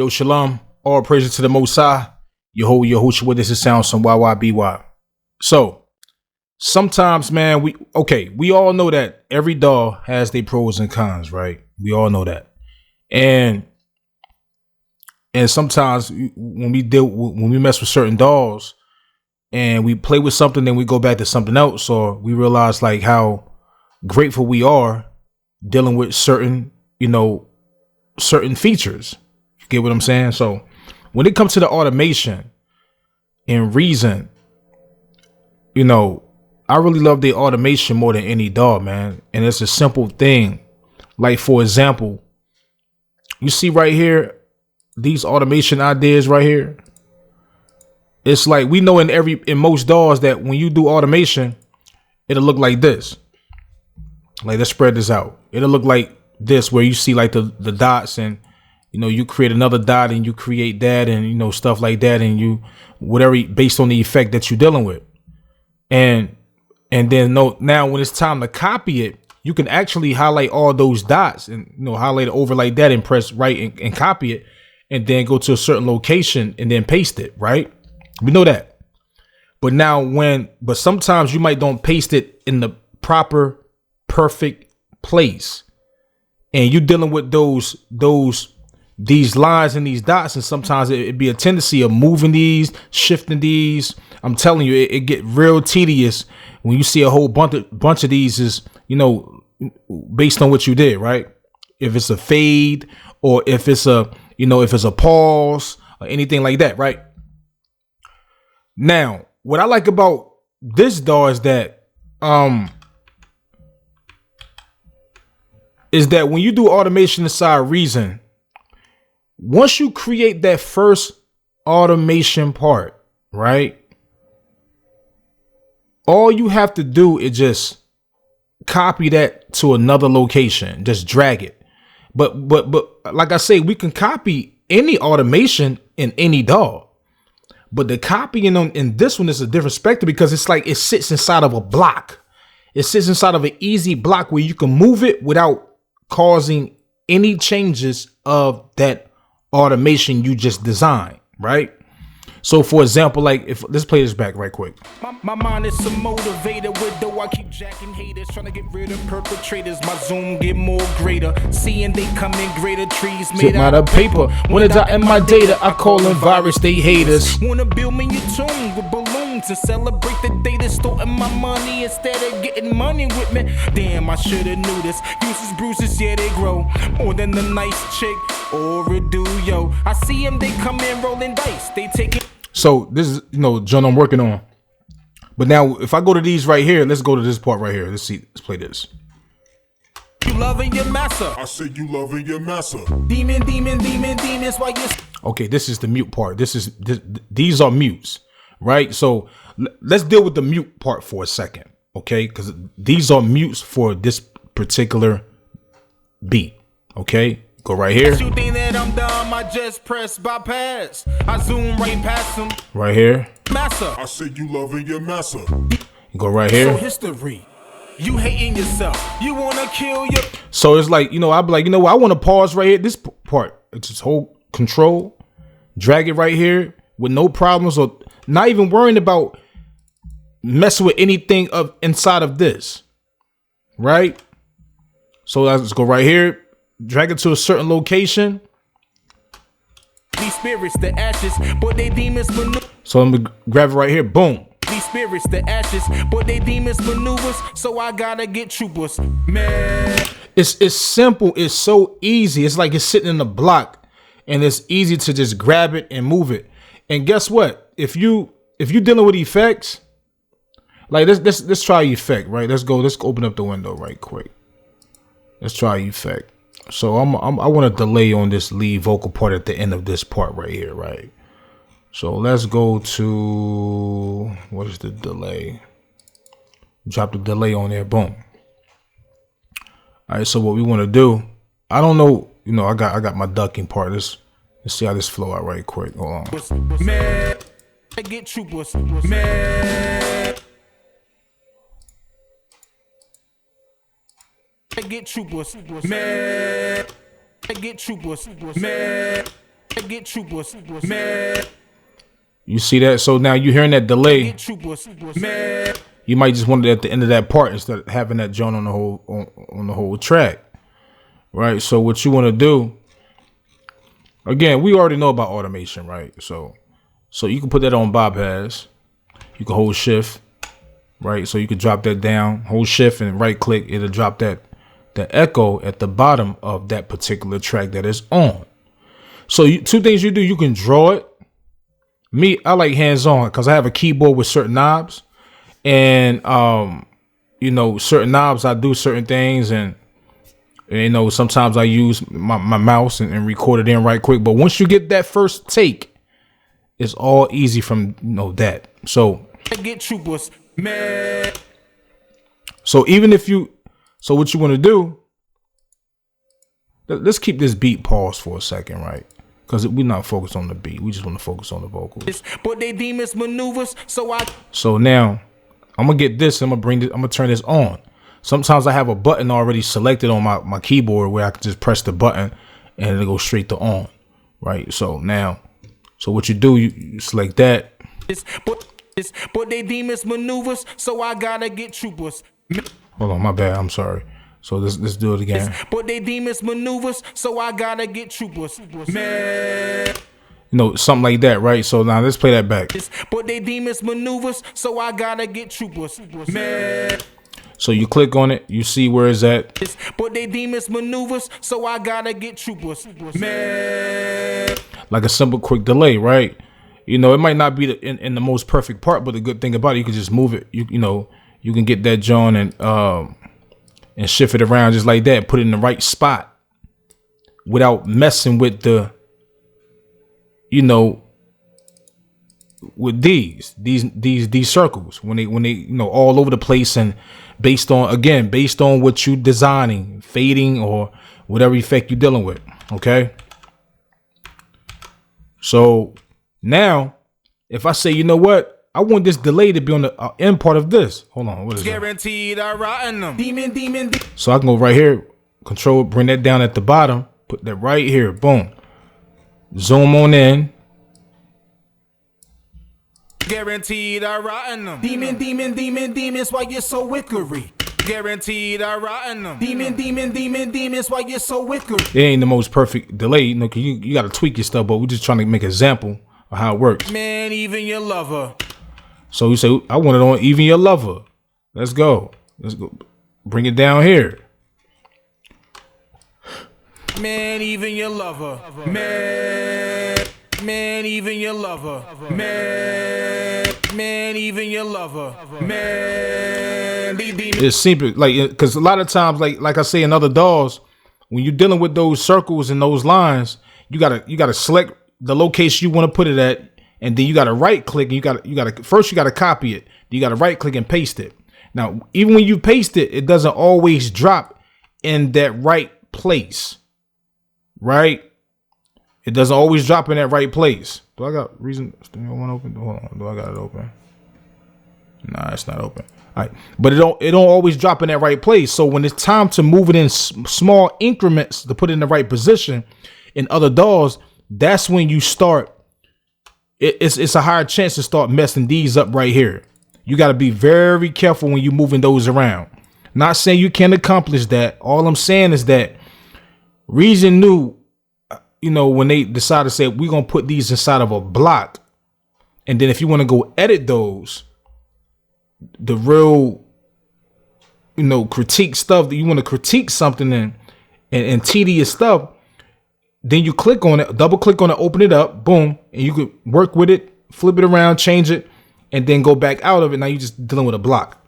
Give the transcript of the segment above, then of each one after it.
Yo, shalom. All praises to the Most High. Yahushua, this is sound some YYBY. So, sometimes, man, we all know that every DAW has their pros and cons, right? We all know that. And sometimes when we mess with certain DAWs and we play with something, then we go back to something else, or we realize like how grateful we are dealing with certain features. You get what I'm saying? So when it comes to the automation and Reason, I really love the automation more than any DAW, man. And it's a simple thing. Like, for example, you see right here, these automation ideas right here. It's like we know in most DAWs that when you do automation, it'll look like this. Like, let's spread this out. It'll look like this, where you see like the dots, and you create another dot and you create that, and stuff like that, and you whatever based on the effect that you're dealing with. And then now when it's time to copy it, you can actually highlight all those dots and highlight it over like that and press right and copy it, and then go to a certain location and then paste it, right? We know that. But but sometimes you might don't paste it in the proper perfect place, and you're dealing with these lines and these dots, and sometimes it'd be a tendency of moving these, shifting these. I'm telling you, it get real tedious when you see a whole bunch of these is based on what you did, right? If it's a fade, or if it's a pause, or anything like that, right? Now, what I like about this DAW is that when you do automation inside Reason, once you create that first automation part, right? All you have to do is just copy that to another location, just drag it. But like I say, we can copy any automation in any DAW. But the copying in this one is a different spectrum, because it's like it sits inside of a block. It sits inside of an easy block where you can move it without causing any changes of that automation you just designed, right? So for example, like let's play this back right quick. My mind is a motivator, with though I keep jacking haters, trying to get rid of perpetrators. My zoom get more greater, seeing they come in greater trees made out of paper. When it's out in my data, I call them virus, they haters. Wanna build me a tomb with balloons and celebrate the day that's stolen my money instead of getting money with me. Damn, I shoulda knew this. Uses bruises, yeah, they grow more than a nice chick or a dude, yo. I see them, they come in rolling dice, they take it. So this is, John, I'm working on. But now if I go to these right here, let's go to this part right here. Let's play this. You loving your massa. I said you loving your massa. Demons, why you... Okay, this is the mute part. These are mutes, right? So let's deal with the mute part for a second, okay? Because these are mutes for this particular beat, okay? Go right here. You think that I'm dumb? I just press bypass. I zoom right past them. Right here. Massa. I said you loving your massa. Go right here. So history. You hating yourself. You wanna kill your... So it's like, I'd be like, I want to pause right here. This part, it's just hold control, drag it right here with no problems, or not even worrying about messing with anything inside of this, right? So let's go right here. Drag it to a certain location. These spirits, the ashes, but they demons maneuver. So I'm gonna grab it right here. Boom. These spirits, the ashes, but they demons maneuvers. So I gotta get troopers. Man. It's simple. It's so easy. It's like it's sitting in the block, and it's easy to just grab it and move it. And guess what? If you dealing with effects, like let's try effect, right? Let's open up the window right quick. Let's try effect. So I want to delay on this lead vocal part at the end of this part right here, right? So let's go to, what is the delay? Drop the delay on there, boom. All right, so what we want to do, I don't know, I got my ducking part. Let's see how this flow out right quick. Hold on. Man, I get troopers. Man. I get troopers, man. I get troopers, man. Get troopers, man. You see that? So now you're hearing that delay. Get troopers, man. You might just want it at the end of that part instead of having that joint on the whole track, right? So what you want to do, again, we already know about automation, right? So you can put that on bypass. You can hold shift, right? So you can drop that down, hold shift and right click. It'll drop the echo at the bottom of that particular track that is on. So two things you do, you can draw it. Me, I like hands-on because I have a keyboard with certain knobs. And you know, certain knobs I do certain things, and you know, sometimes I use my mouse and record it in right quick. But once you get that first take, it's all easy from that. So get troopers, man. So even if so what you want to do, let's keep this beat paused for a second, right? Because we're not focused on the beat. We just want to focus on the vocals. But they demons maneuvers, so now I'm gonna get this. I'm gonna turn this on. Sometimes I have a button already selected on my keyboard where I can just press the button and it'll go straight to on, right? So now, what you do, you select that. But they demons maneuvers, so I gotta get troopers. Hold on, my bad. I'm sorry. So let's do it again. But they demons maneuvers, so I gotta get troopers, man. You know, something like that, right? So now let's play that back. But they demons maneuvers, so I gotta get troopers, man. So you click on it, you see where it's at. But they demons maneuvers, so I gotta get troopers, man. Like a simple quick delay, right? You know, it might not be in the most perfect part, but the good thing about it, you can just move it. You know, you can get that joint and shift it around just like that, put it in the right spot without messing with with these circles when they all over the place, and based on what you designing, fading or whatever effect you're dealing with. Okay. So now if I say, you know what, I want this delay to be on the end part of this. Hold on, what is Guaranteed I rotten them. Demon. So I can go right here, control, bring that down at the bottom, put that right here, boom. Zoom on in. Guaranteed I rotten them. Demons, why you so wickery? Guaranteed I rotten them. Demons, why you so wickery? It ain't the most perfect delay, you know, cause you gotta tweak your stuff, but we're just trying to make an example of how it works. Man, even your lover. So you say, I want it on even your lover. Let's go. Bring it down here. Man, even your lover. Man, even your lover. Man, even your lover. Man, it's simple, like, because a lot of times, like I say in other DAWs, when you're dealing with those circles and those lines, you gotta select the location you want to put it at. And then you got to right click, and you got to copy it. You got to right click and paste it. Now, even when you paste it, it doesn't always drop in that right place, right? It doesn't always drop in that right place. Do I got reason? One open? Hold on. Do I got it open? Nah, it's not open. All right, but it don't always drop in that right place. So when it's time to move it in small increments to put it in the right position in other DAWs, that's when you start. It's a higher chance to start messing these up right here. You got to be very careful when you're moving those around. Not saying you can't accomplish that. All I'm saying is that Reason knew, when they decided to say, we're going to put these inside of a block. And then if you want to go edit those, the real, critique stuff that you want to critique something and tedious stuff, then you click on it, double click on it, open it up, boom, and you could work with it, flip it around, change it, and then go back out of it. Now you're just dealing with a block.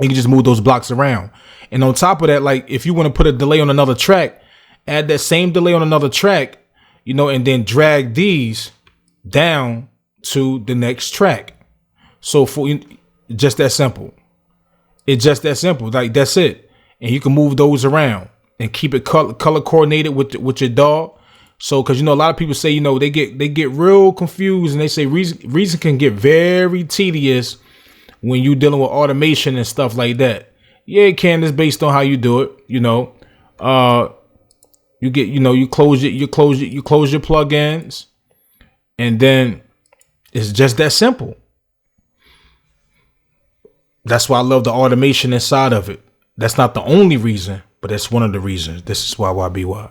You can just move those blocks around. And on top of that, like if you want to put a delay on another track, add that same delay on another track, and then drag these down to the next track. So for just that simple. It's just that simple. Like that's it. And you can move those around and keep it color coordinated with your DAW. So, because a lot of people say, they get real confused, and they say reason can get very tedious when you dealing with automation and stuff like that. Yeah, it can. It's based on how you do it. You get, you close it, you close your plugins, and then it's just that simple. That's why I love the automation inside of it. That's not the only reason, but that's one of the reasons. This is why YBY.